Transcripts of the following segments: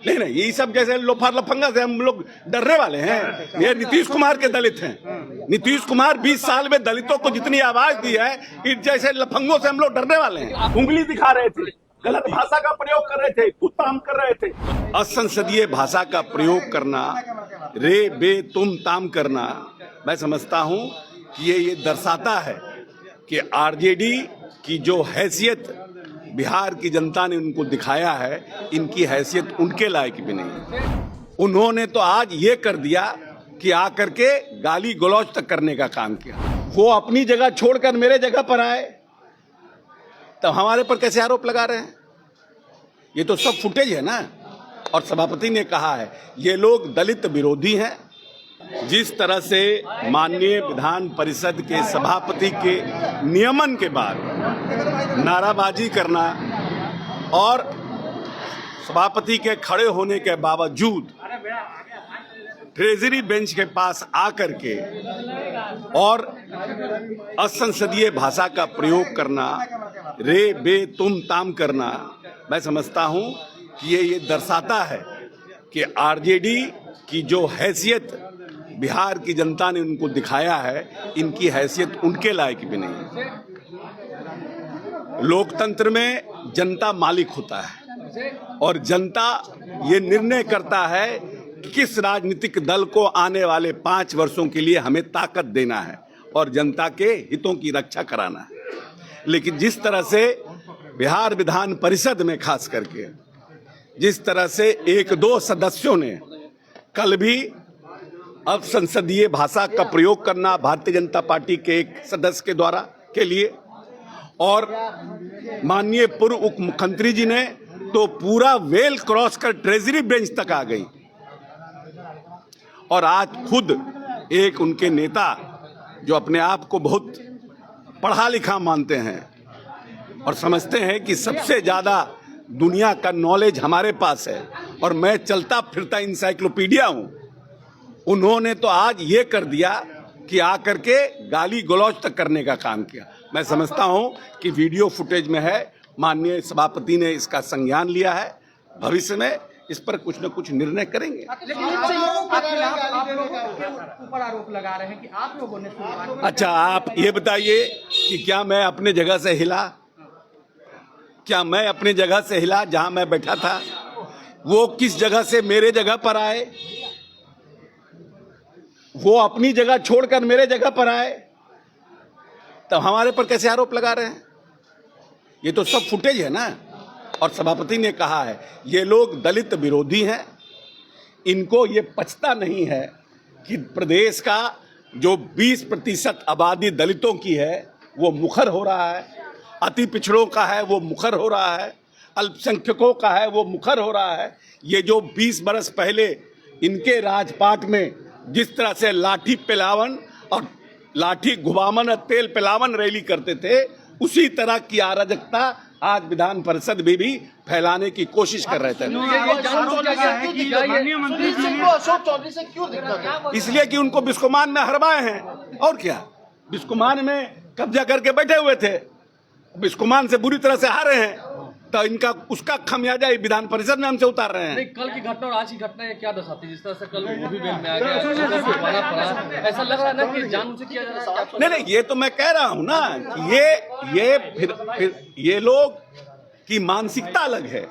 नहीं नहीं, ये सब जैसे लोफार लफंगा से हम लोग डरने वाले हैं। ये नीतीश कुमार के दलित हैं। नीतीश कुमार 20 साल में दलितों को जितनी आवाज दी है, इन जैसे लफंगों से हम लोग डरने वाले हैं। उंगली दिखा रहे थे, गलत भाषा का प्रयोग कर रहे थे, कुत्ताम कर रहे थे। असंसदीय भाषा का प्रयोग करना, रे बे तुम ताम करना, मैं समझता हूं कि ये दर्शाता है कि आरजेडी की जो हैसियत बिहार की जनता ने उनको दिखाया है, इनकी हैसियत उनके लायक भी नहीं। उन्होंने तो आज ये कर दिया कि आकर के गाली गलौज तक करने का काम किया। वो अपनी जगह छोड़कर मेरे जगह पर आए, तो हमारे पर कैसे आरोप लगा रहे हैं? ये तो सब फुटेज है ना। और सभापति ने कहा है ये लोग दलित विरोधी हैं। जिस तरह से माननीय विधान परिषद के सभापति के नियमन के बाद नाराबाजी करना और सभापति के खड़े होने के बावजूद ट्रेजरी बेंच के पास आकर के और असंसदीय भाषा का प्रयोग करना, रे बे तुम ताम करना, मैं समझता हूं कि ये दर्शाता है कि आरजेडी की जो हैसियत बिहार की जनता ने उनको दिखाया है, इनकी हैसियत उनके लायक भी नहीं। लोकतंत्र में जनता मालिक होता है और जनता ये निर्णय करता है कि किस राजनीतिक दल को आने वाले 5 वर्षों के लिए हमें ताकत देना है और जनता के हितों की रक्षा कराना है। लेकिन जिस तरह से बिहार विधान परिषद में खास करके जिस तरह से 1-2 सदस्यों ने कल भी अब संसदीय भाषा का प्रयोग करना भारतीय जनता पार्टी के एक सदस्य के द्वारा के लिए, और माननीय पूर्व उप मुख्यमंत्री जी ने तो पूरा वेल क्रॉस कर ट्रेजरी बेंच तक आ गई। और आज खुद एक उनके नेता जो अपने आप को बहुत पढ़ा लिखा मानते हैं और समझते हैं कि सबसे ज्यादा दुनिया का नॉलेज हमारे पास है और मैं चलता फिरता इंसाइक्लोपीडिया हूं, उन्होंने तो आज ये कर दिया कि आकर के गाली गलौज तक करने का काम किया। मैं समझता हूं कि वीडियो फुटेज में है, माननीय सभापति ने इसका संज्ञान लिया है, भविष्य में इस पर कुछ न कुछ निर्णय करेंगे। ऊपर आरोप लगा रहे हैं कि आप लोगों ने। अच्छा, आप ये बताइए कि क्या मैं अपने जगह से हिला? क्या मैं अपने जगह से हिला जहां मैं बैठा था? वो किस जगह से मेरे जगह पर आए? वो अपनी जगह छोड़कर मेरे जगह पर आए, तब हमारे पर कैसे आरोप लगा रहे हैं? ये तो सब फुटेज है ना। और सभापति ने कहा है ये लोग दलित विरोधी हैं। इनको ये पचता नहीं है कि प्रदेश का जो 20% आबादी दलितों की है वो मुखर हो रहा है, अति पिछड़ों का है वो मुखर हो रहा है, अल्पसंख्यकों का है वो मुखर हो रहा है। ये जो 20 बरस पहले इनके राजपाट में जिस तरह से लाठी पिलावन और लाठी घुमावन और तेल पिलावन रैली करते थे, उसी तरह की अराजकता आज विधान परिषद में भी फैलाने की कोशिश कर रहे थे। इसलिए कि उनको बिस्कोमान में हरवाए हैं। और क्या, बिस्कोमान में कब्जा करके बैठे हुए थे, बिस्कोमान से बुरी तरह से हारे हैं, तो इनका उसका खमियाजा विधान परिषद में हमसे उतार रहे हैं। नहीं, कल की घटना और आज की घटना ये क्या दर्शाती है? जिस तरह से कल वो भी बेल में आ गया, ऐसा लग रहा है ना कि जानबूझ से किया जा रहा है। नहीं, ये तो मैं कह रहा हूं ना कि ये फिर ये लोग की मानसिकता अलग है।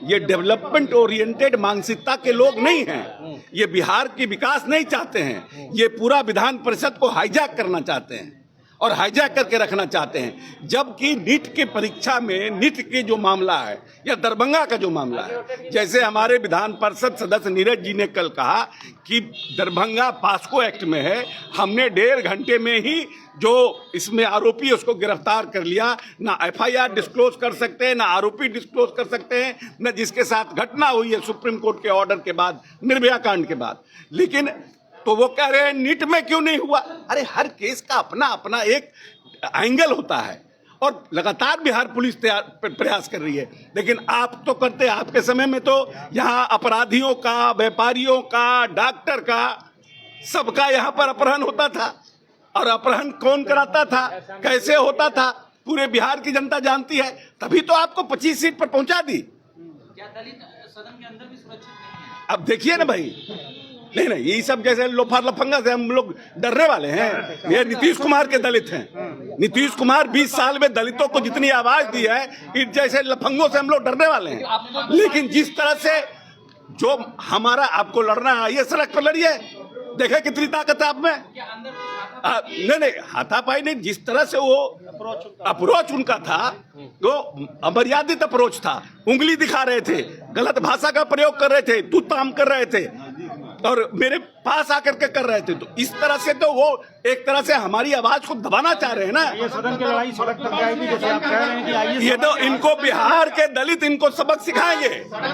ये डेवलपमेंट ओरिएंटेड मानसिकता के लोग नहीं हैं। ये बिहार की विकास नहीं चाहते हैं। ये पूरा विधान परिषद को हाईजैक करना चाहते हैं और हाईजैक करके रखना चाहते हैं। जबकि नीट के परीक्षा में नीट के जो मामला है या दरभंगा का जो मामला है, जैसे हमारे विधान परिषद सदस्य नीरज जी ने कल कहा कि दरभंगा पास्को एक्ट में है, हमने 1.5 घंटे में ही जो इसमें आरोपी उसको गिरफ्तार कर लिया। ना एफआईआर डिस्क्लोज कर सकते हैं, ना आरोपी डिस्क्लोज कर सकते हैं, न जिसके साथ घटना हुई है सुप्रीम कोर्ट के ऑर्डर के बाद, निर्भया कांड के बाद। लेकिन तो वो कह रहे हैं नीट में क्यों नहीं हुआ? अरे हर केस का अपना अपना एक एंगल होता है और लगातार बिहार पुलिस प्रयास कर रही है। लेकिन आप तो करते, आपके समय में तो यहाँ अपराधियों का, व्यापारियों का, डॉक्टर का, सबका यहाँ पर अपहरण होता था। और अपहरण कौन कराता था, कैसे होता था, पूरे बिहार की जनता जानती है। तभी तो आपको 25 सीट पर पहुंचा दी। क्या दलित सदन के अंदर भी सुरक्षित नहीं है। अब देखिए ना भाई, नहीं नहीं, ये सब जैसे लोफा लफंगा से हम लोग डरने वाले हैं। ये नीतीश कुमार के दलित हैं। नीतीश कुमार 20 साल में दलितों को जितनी आवाज दी है, इन जैसे लफंगों से हम लोग डरने वाले हैं। लेकिन जिस तरह से जो हमारा आपको लड़ना है, ये सड़क पर लड़िए, देखे कितनी ताकत है आप में। नहीं, हाथापाई नहीं, जिस तरह से वो अप्रोच उनका था, वो अमर्यादित अप्रोच था। उंगली दिखा रहे थे, गलत भाषा का प्रयोग कर रहे थे, तू ताम कर रहे थे और मेरे पास आकर के कर रहे थे। तो इस तरह से तो वो एक तरह से हमारी आवाज को दबाना चाह रहे हैं ना। ये सदन की लड़ाई सड़क तक जाएगी, जैसे आप कह रहे हैं कि आइए। ये तो इनको बिहार के दलित इनको सबक सिखाएंगे,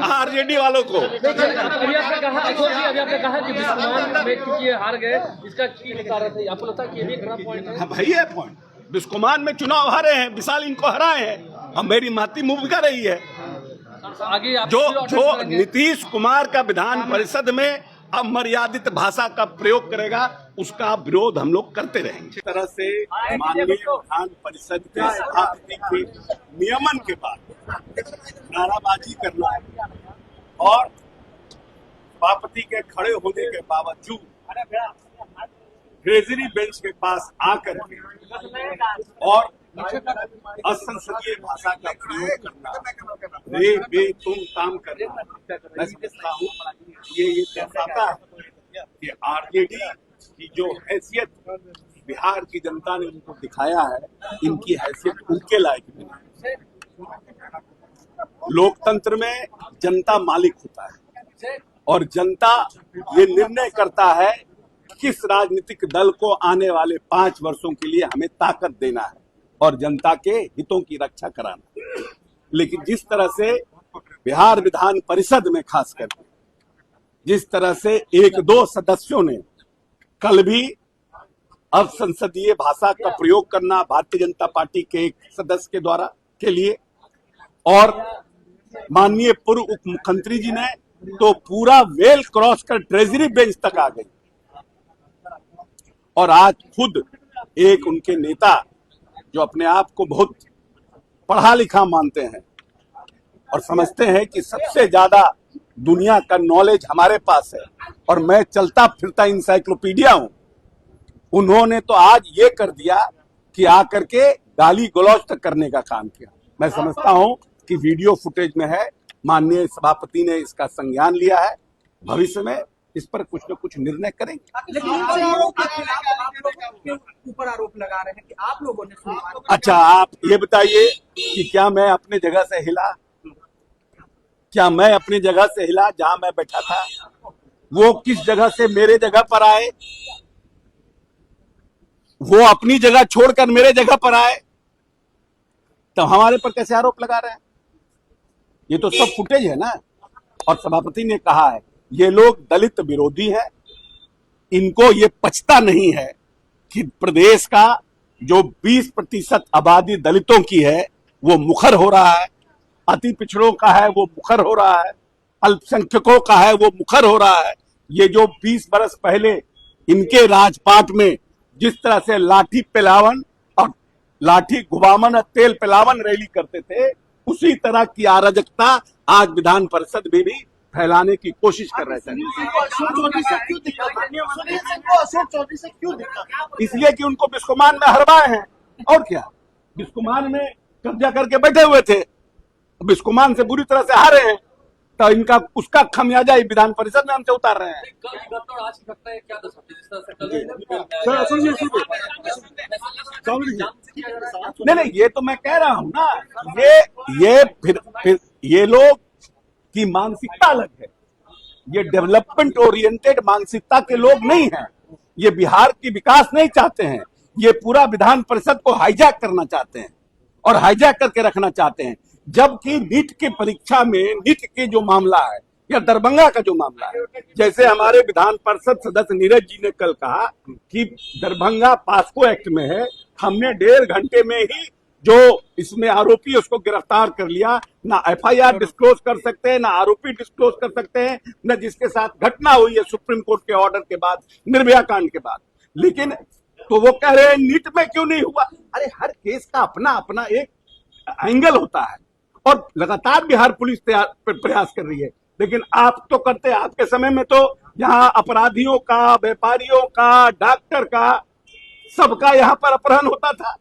आरजेडी वालों को। अभी आपने कहा कि बिस्कुमान में क्योंकि ये हार गए, इसका कारण है, आपको लगता है कि ये भी एक बड़ा पॉइंट है? हाँ भाई, है पॉइंट। बिस्कुमान में चुनाव हारे हैं, विशाल इनको हराए हैं, अब मेरी महती भूमिका रही है। आगे जो नीतीश कुमार का विधान परिषद में अमर्यादित भाषा का प्रयोग करेगा, उसका विरोध हम लोग करते रहेंगे। इस तरह से माननीय विधान परिषद के सभापति के नियमन के बाद नाराबाजी करना और सभापति के खड़े होने के बावजूद ट्रेजरी बेंच के पास आकर के और असंसदीय भाषा का प्रयोग करना, रे बे तुम काम करना, मैं समझता हूँ ये दर्शाता है कि आरजेडी की जो हैसियत बिहार की जनता ने उनको दिखाया है, इनकी हैसियत उनके लायक नहीं है। लोकतंत्र में जनता मालिक होता है और जनता ये निर्णय करता है किस राजनीतिक दल को आने वाले 5 वर्षों के लिए हमें ताकत देना है और जनता के हितों की रक्षा कराना। लेकिन जिस तरह से बिहार विधान परिषद में खास करके जिस तरह से 1-2 सदस्यों ने कल भी अब संसदीय भाषा का प्रयोग करना भारतीय जनता पार्टी के एक सदस्य के द्वारा के लिए, और माननीय पूर्व उप मुख्यमंत्री जी ने तो पूरा वेल क्रॉस कर ट्रेजरी बेंच तक आ गई, और आज खुद एक उनके नेता जो अपने आप को बहुत पढ़ा लिखा मानते हैं और समझते हैं कि सबसे ज्यादा दुनिया का नॉलेज हमारे पास है और मैं चलता फिरता इंसाइक्लोपीडिया हूं, उन्होंने तो आज ये कर दिया कि आकर के गाली गलौज तक करने का काम किया। मैं समझता हूं कि वीडियो फुटेज में है, माननीय सभापति ने इसका संज्ञान लिया है, भविष्य में इस पर कुछ न कुछ निर्णय करेंगे। लेकिन इनसे आरोप के ऊपर आरोप लगा रहे हैं कि आप लोगों ने सुनवाई। अच्छा, आप ये बताइए कि क्या मैं अपने जगह से हिला? क्या मैं अपनी जगह से हिला जहां मैं बैठा था? वो किस जगह से मेरे जगह पर आए? वो अपनी जगह छोड़कर मेरे जगह पर आए, तो हमारे पर कैसे आरोप लगा रहे हैं? ये तो सब फुटेज है ना। और सभापति ने कहा है ये लोग दलित विरोधी है, इनको ये पचता नहीं है कि प्रदेश का जो 20% आबादी दलितों की है वो मुखर हो रहा है, अति पिछड़ों का है वो मुखर हो रहा है, अल्पसंख्यकों का है वो मुखर हो रहा है। ये जो 20 बरस पहले इनके राजपाट में जिस तरह से लाठी पिलावन और लाठी घुमावन और तेल पिलावन रैली करते थे, उसी तरह की अराजकता आज विधान परिषद में भी फैलाने की कोशिश कर रहे थे। इसलिए कि उनको बिस्कुमान में हरवाए हैं, और क्या, बिस्कुमान में कब्जा करके बैठे हुए थे, बिस्कुमान से बुरी तरह से हारे हैं, तो इनका उसका खमियाजा विधान परिषद में हमसे उतार रहे हैं। कल की घटना और आज की घटना क्या दर्शाती है? जिस तरह से नहीं, ये तो मैं कह रहा हूं ना, ये फिर ये लोग की मानसिकता अलग है। ये डेवलपमेंट ओरिएंटेड मानसिकता के लोग नहीं हैं। ये बिहार की विकास नहीं चाहते हैं। ये पूरा विधान परिषद को हाईजैक करना चाहते हैं और हाईजैक करके रखना चाहते हैं। जबकि नीट के परीक्षा में नीट के जो मामला है या दरभंगा का जो मामला है, जैसे हमारे विधान परिषद सदस्य नीरज जी ने कल कहा कि दरभंगा पास्को एक्ट में है, हमने 1.5 घंटे में ही जो इसमें आरोपी उसको गिरफ्तार कर लिया। ना एफआईआर डिस्क्लोज कर सकते हैं, ना आरोपी डिस्क्लोज कर सकते हैं, न जिसके साथ घटना हुई है सुप्रीम कोर्ट के ऑर्डर के बाद, निर्भया कांड के बाद। लेकिन तो वो कह रहे हैं नीट में क्यों नहीं हुआ? अरे हर केस का अपना अपना एक एंगल होता है और लगातार बिहार पुलिस प्रयास कर रही है लेकिन आप तो करते, आपके समय में तो यहाँ अपराधियों का, व्यापारियों का, डॉक्टर का, सबका यहाँ पर अपहरण होता था।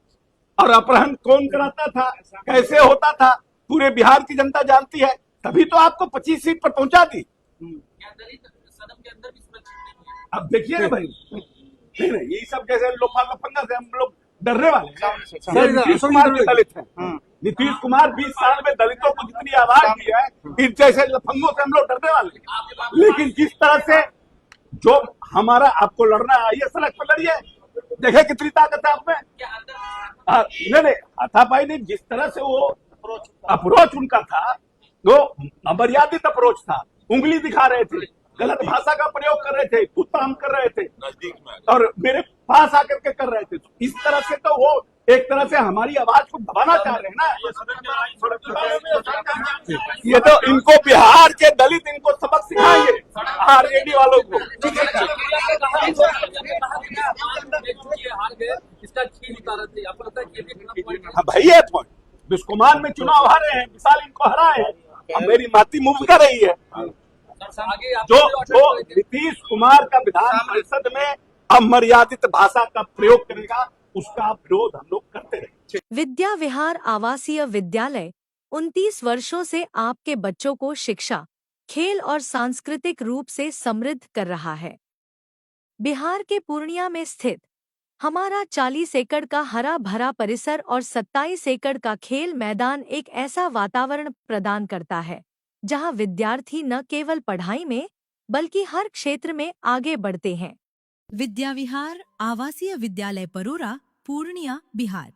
और अपहरण कौन कराता था, कैसे होता था, पूरे बिहार की जनता जानती है। तभी तो आपको 25 सीट पर पहुंचा दी। क्या दलित सदन के अंदर भी सुरक्षित नहीं है? अब देखिए ना भाई, नहीं ये सब जैसे लोफा लफंगा से हम लोग डरने वाले हैं। नीतीश कुमार भी दलित है। नीतीश कुमार 20 साल में दलितों को जितनी आवाज दी है, इन जैसे लफंगों से हम लोग डरने वाले हैं। लेकिन जिस तरह से जो हमारा, आपको लड़ना आइए, सड़क पर लड़िए, देखे कितनी ताकत है आप में। क्या अंदर नहीं हाथापाई नहीं, जिस तरह से वो अप्रोच उनका था, वो अमर्यादित अप्रोच था। उंगली दिखा रहे थे, गलत भाषा का प्रयोग कर रहे थे, उत्तम कर रहे थे, और मेरे पास आकर के कर रहे थे। तो इस तरह से तो वो एक तरह से हमारी आवाज को दबाना चाह रहे हैं ना। ये तो इनको बिहार के दलित इनको सबक सिखाएंगे, आरजेडी वालों को। इसका छीन उतारा चाहिए, आपको लगता है कि ये भी अपना point है? हाँ भाई, ये पॉइंट बिस्कुमान में चुनाव हारे हैं, विशाल इनको हराए हैं, अब मेरी माती मूव कर रही है। आगे आप जो नीतीश कुमार का विधान परिषद में अमर्यादित भाषा का प्रयोग करेगा, उसका विरोध हम लोग करते रहे। विद्या विहार आवासीय विद्यालय 29 वर्षों से आपके बच्चों को शिक्षा, खेल और सांस्कृतिक रूप से समृद्ध कर रहा है। बिहार के पूर्णिया में स्थित हमारा 40 एकड़ का हरा भरा परिसर और 27 एकड़ का खेल मैदान एक ऐसा वातावरण प्रदान करता है जहां विद्यार्थी न केवल पढ़ाई में बल्कि हर क्षेत्र में आगे बढ़ते हैं। विद्या विहार आवासीय विद्यालय परोरा, पूर्णिया, बिहार।